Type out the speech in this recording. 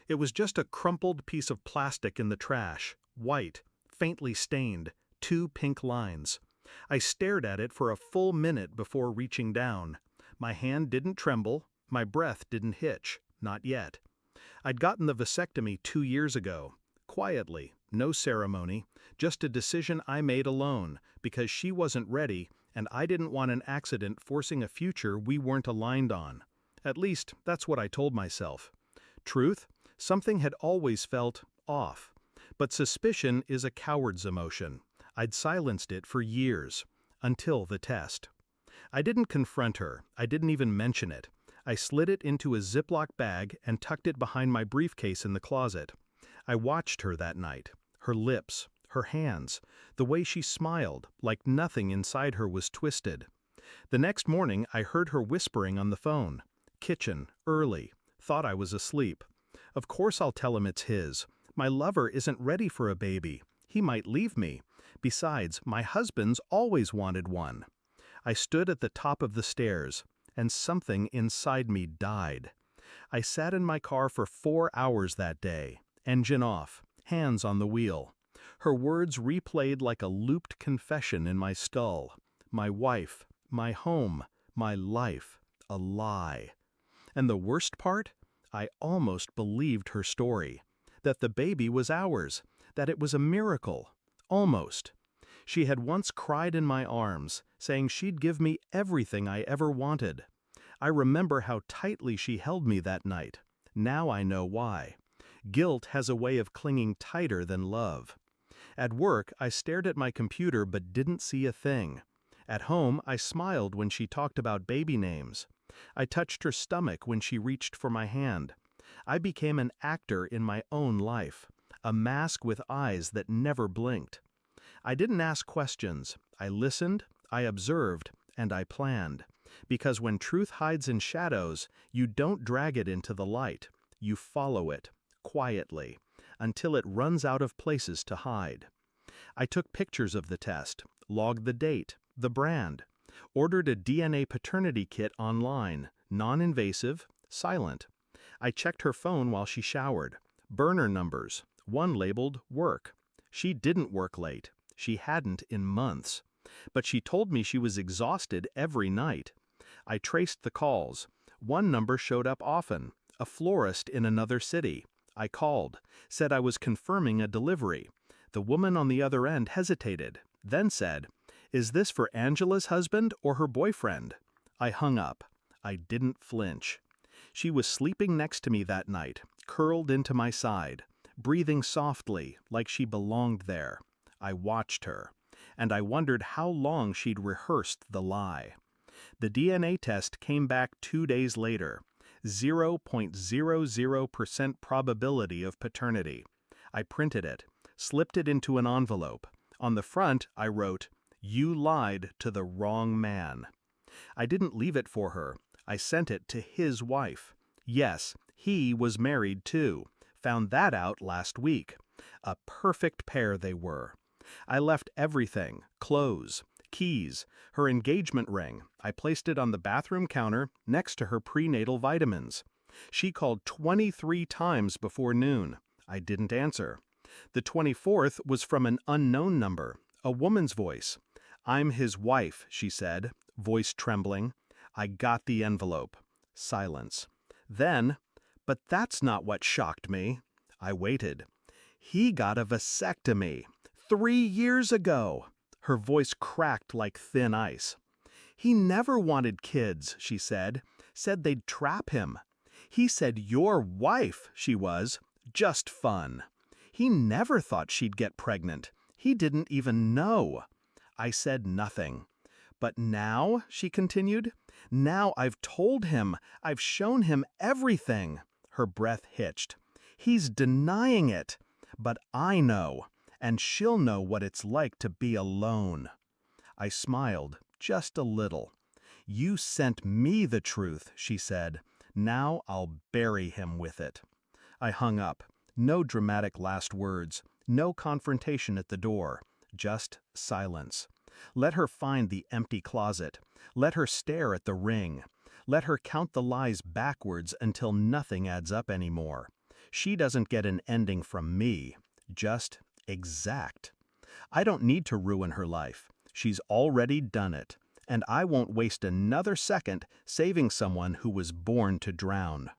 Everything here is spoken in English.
It was just a crumpled piece of plastic in the trash, white, faintly stained, two pink lines. I stared at it for a full minute before reaching down. My hand didn't tremble, my breath didn't hitch, not yet. I'd gotten the vasectomy 2 years ago. Quietly, no ceremony, just a decision I made alone, because she wasn't ready and I didn't want an accident forcing a future we weren't aligned on. At least, that's what I told myself. Truth? Something had always felt off. But suspicion is a coward's emotion. I'd silenced it for years, until the test. I didn't confront her, I didn't even mention it. I slid it into a Ziploc bag and tucked it behind my briefcase in the closet. I watched her that night, her lips, her hands, the way she smiled, like nothing inside her was twisted. The next morning I heard her whispering on the phone. Kitchen, early, thought I was asleep. Of course I'll tell him it's his. My lover isn't ready for a baby. He might leave me. Besides, my husband's always wanted one. I stood at the top of the stairs, and something inside me died. I sat in my car for 4 hours that day, engine off, hands on the wheel. Her words replayed like a looped confession in my skull. My wife, my home, my life, a lie. And the worst part? I almost believed her story. That the baby was ours, that it was a miracle. Almost. She had once cried in my arms, saying she'd give me everything I ever wanted. I remember how tightly she held me that night. Now I know why. Guilt has a way of clinging tighter than love. At work, I stared at my computer but didn't see a thing. At home, I smiled when she talked about baby names. I touched her stomach when she reached for my hand. I became an actor in my own life, a mask with eyes that never blinked. I didn't ask questions. I listened, I observed, and I planned. Because when truth hides in shadows, you don't drag it into the light. You follow it, quietly, until it runs out of places to hide. I took pictures of the test, logged the date, the brand, ordered a DNA paternity kit online, non-invasive, silent. I checked her phone while she showered. Burner numbers, one labeled work. She didn't work late. She hadn't in months. But she told me she was exhausted every night. I traced the calls. One number showed up often, a florist in another city. I called, said I was confirming a delivery. The woman on the other end hesitated, then said, "Is this for Angela's husband or her boyfriend?" I hung up. I didn't flinch. She was sleeping next to me that night, curled into my side, breathing softly, like she belonged there. I watched her, and I wondered how long she'd rehearsed the lie. The DNA test came back 2 days later, 0.00% probability of paternity. I printed it, slipped it into an envelope. On the front, I wrote, "You lied to the wrong man." I didn't leave it for her. I sent it to his wife. Yes, he was married too. Found that out last week. A perfect pair they were. I left everything, clothes, keys, her engagement ring. I placed it on the bathroom counter next to her prenatal vitamins. She called 23 times before noon. I didn't answer. The 24th was from an unknown number, a woman's voice. "I'm his wife," she said, voice trembling. I got the envelope. Silence. Then, but that's not what shocked me. I waited. He got a vasectomy 3 years ago. Her voice cracked like thin ice. "He never wanted kids," she said they'd trap him. "He said your wife she was, just fun. He never thought she'd get pregnant. He didn't even know." I said nothing. "But now," she continued, "now I've told him, I've shown him everything." Her breath hitched. "He's denying it. But I know, and she'll know what it's like to be alone." I smiled, just a little. "You sent me the truth," she said. "Now I'll bury him with it." I hung up. No dramatic last words, no confrontation at the door, just silence. Let her find the empty closet. Let her stare at the ring. Let her count the lies backwards until nothing adds up anymore. She doesn't get an ending from me, just exact. I don't need to ruin her life. She's already done it, and I won't waste another second saving someone who was born to drown.